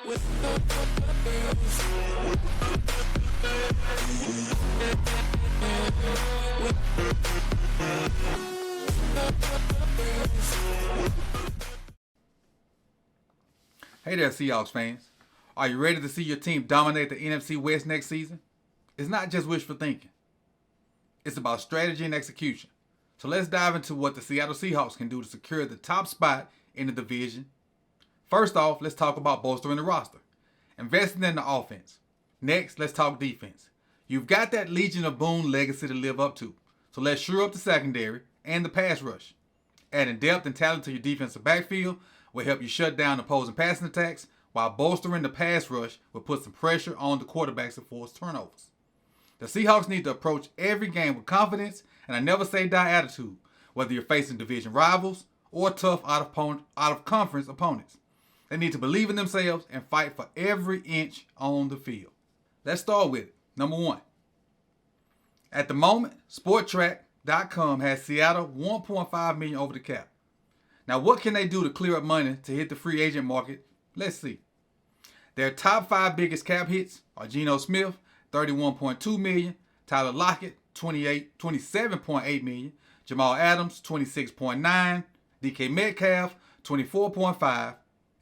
Hey there, Seahawks fans. Are you ready to see your team dominate the NFC West next season? It's not just wishful thinking. It's about strategy and execution. So let's dive into what the Seattle Seahawks can do to secure the top spot in the division. First off, let's talk about bolstering the roster, investing in the offense. Next, let's talk defense. You've got that Legion of Boom legacy to live up to, so let's shore up the secondary and the pass rush. Adding depth and talent to your defensive backfield will help you shut down opposing passing attacks, while bolstering the pass rush will put some pressure on the quarterbacks and force turnovers. The Seahawks need to approach every game with confidence and a never say die attitude, whether you're facing division rivals or tough out of conference opponents. They need to believe in themselves and fight for every inch on the field. Let's start with it. Number one. At the moment, Sporttrack.com has Seattle $1.5 million over the cap. Now, what can they do to clear up money to hit the free agent market? Let's see. Their top 5 biggest cap hits are Geno Smith, $31.2 million, Tyler Lockett, $27.8 million, Jamal Adams, $26.9 million, DK Metcalf, $24.5 million,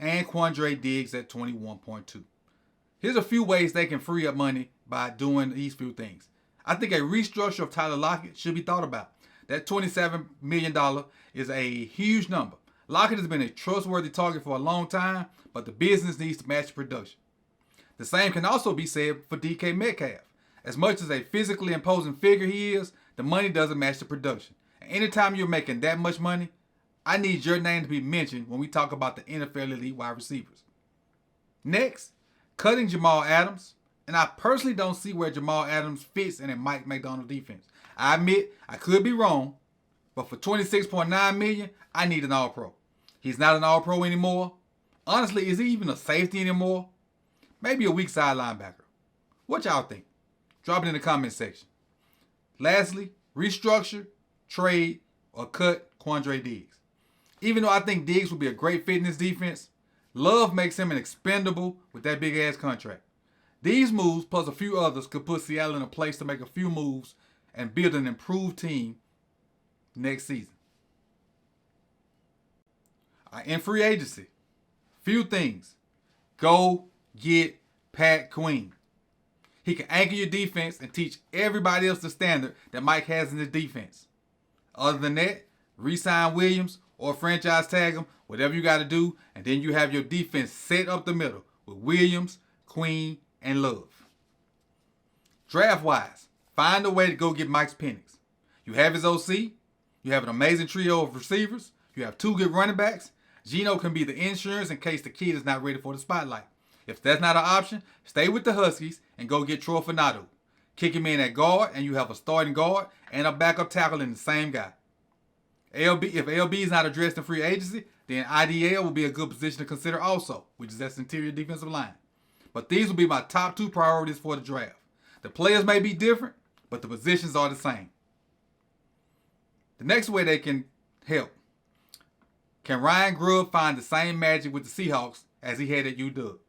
and Quandre Diggs at $21.2 million. Here's a few ways they can free up money by doing these few things. I think a restructure of Tyler Lockett should be thought about. That $27 million is a huge number. Lockett has been a trustworthy target for a long time, but the business needs to match the production. The same can also be said for DK Metcalf. As much as a physically imposing figure he is, the money doesn't match the production. And anytime you're making that much money, I need your name to be mentioned when we talk about the NFL elite wide receivers. Next, cutting Jamal Adams. And I personally don't see where Jamal Adams fits in a Mike McDonald defense. I admit I could be wrong, but for $26.9 million, I need an All-Pro. He's not an All-Pro anymore. Honestly, is he even a safety anymore? Maybe a weak side linebacker. What y'all think? Drop it in the comment section. Lastly, restructure, trade, or cut Quandre Diggs. Even though I think Diggs would be a great fit in this defense, Love makes him an expendable with that big-ass contract. These moves, plus a few others, could put Seattle in a place to make a few moves and build an improved team next season. In free agency, few things. Go get Pat Queen. He can anchor your defense and teach everybody else the standard that Mike has in the defense. Other than that, re-sign Williams or franchise tag him, whatever you got to do, and then you have your defense set up the middle with Williams, Queen, and Love. Draft-wise, find a way to go get Mike Penix. You have his OC. You have an amazing trio of receivers. You have 2 good running backs. Geno can be the insurance in case the kid is not ready for the spotlight. If that's not an option, stay with the Huskies and go get Troy Finado. Kick him in at guard, and you have a starting guard and a backup tackle in the same guy. If LB is not addressed in free agency, then IDL will be a good position to consider also, which is that interior defensive line. But these will be my top 2 priorities for the draft. The players may be different, but the positions are the same. The next way they can help. Can Ryan Grubb find the same magic with the Seahawks as he had at UW?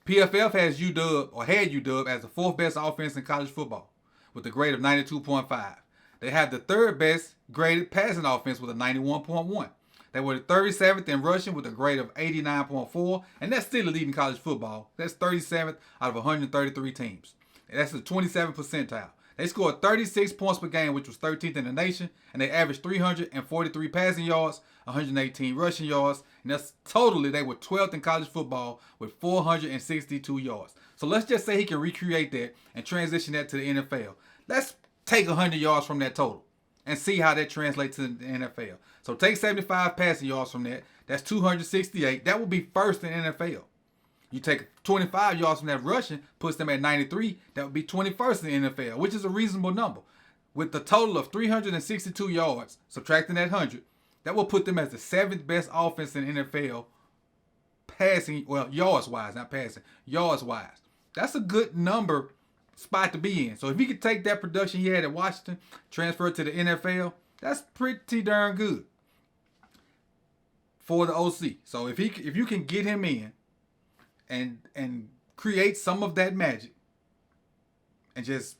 PFF has had UW as the 4th best offense in college football with a grade of 92.5. They have the 3rd best graded passing offense with a 91.1. They were the 37th in rushing with a grade of 89.4, and that's still leading college football. That's 37th out of 133 teams. And that's the 27th percentile. They scored 36 points per game, which was 13th in the nation, and they averaged 343 passing yards, 118 rushing yards, and that's totally they were 12th in college football with 462 yards. So let's just say he can recreate that and transition that to the NFL. Let's take 100 yards from that total and see how that translates to the NFL. So take 75 passing yards from that. That's 268. That would be first in NFL. You take 25 yards from that rushing, puts them at 93. That would be 21st in the NFL, which is a reasonable number. With the total of 362 yards, subtracting that 100, that will put them as the 7th best offense in the NFL passing, well, yards-wise, not passing, yards-wise. That's a good number spot to be in. So if he could take that production he had at Washington, transfer it to the NFL, that's pretty darn good for the OC. So if you can get him in and create some of that magic and just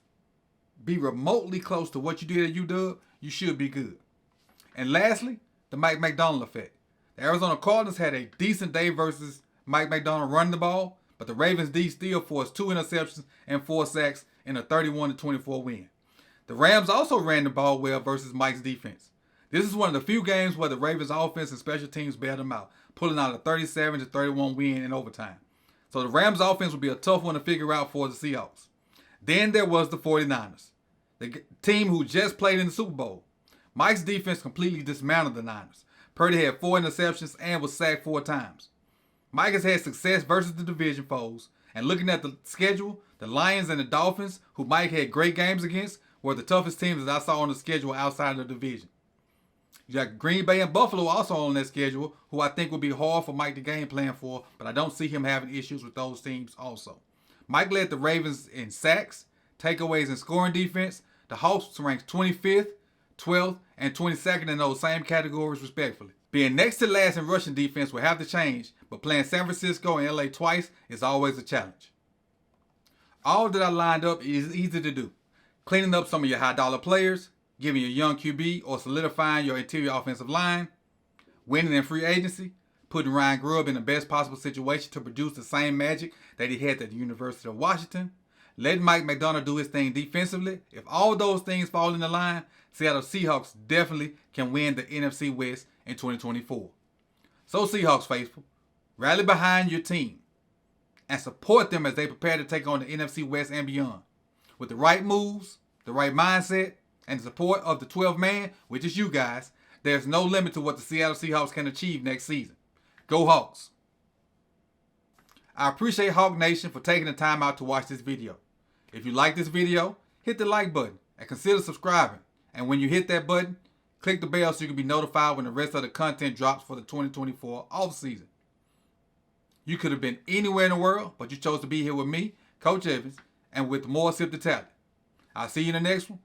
be remotely close to what you did at UW, you should be good. And lastly, the Mike McDonald effect. The Arizona Cardinals had a decent day versus Mike McDonald running the ball, but the Ravens D still forced 2 interceptions and 4 sacks in a 31-24 win. The Rams also ran the ball well versus Mike's defense. This is one of the few games where the Ravens offense and special teams bailed them out, pulling out a 37-31 win in overtime. So the Rams offense will be a tough one to figure out for the Seahawks. Then there was the 49ers, the team who just played in the Super Bowl. Mike's defense completely dismantled the Niners. Purdy had 4 interceptions and was sacked 4 times. Mike has had success versus the division foes, and looking at the schedule, the Lions and the Dolphins, who Mike had great games against, were the toughest teams that I saw on the schedule outside of the division. You got Green Bay and Buffalo also on that schedule, who I think will be hard for Mike to game plan for, but I don't see him having issues with those teams also. Mike led the Ravens in sacks, takeaways, and scoring defense. The Hawks ranked 25th, 12th, and 22nd in those same categories respectively. Being next to last in rushing defense will have to change, but playing San Francisco and LA twice is always a challenge. All that I lined up is easy to do. Cleaning up some of your high dollar players, giving your young QB or solidifying your interior offensive line, winning in free agency, putting Ryan Grubb in the best possible situation to produce the same magic that he had at the University of Washington, letting Mike McDonald do his thing defensively. If all those things fall in the line, Seattle Seahawks definitely can win the NFC West in 2024. So Seahawks faithful, rally behind your team and support them as they prepare to take on the NFC West and beyond. With the right moves, the right mindset, and the support of the 12th man, which is you guys, there's no limit to what the Seattle Seahawks can achieve next season. Go Hawks! I appreciate Hawk Nation for taking the time out to watch this video. If you like this video, hit the like button and consider subscribing. And when you hit that button, click the bell so you can be notified when the rest of the content drops for the 2024 offseason. You could have been anywhere in the world, but you chose to be here with me, Coach Evans, and with more Sip the Talent. I'll see you in the next one.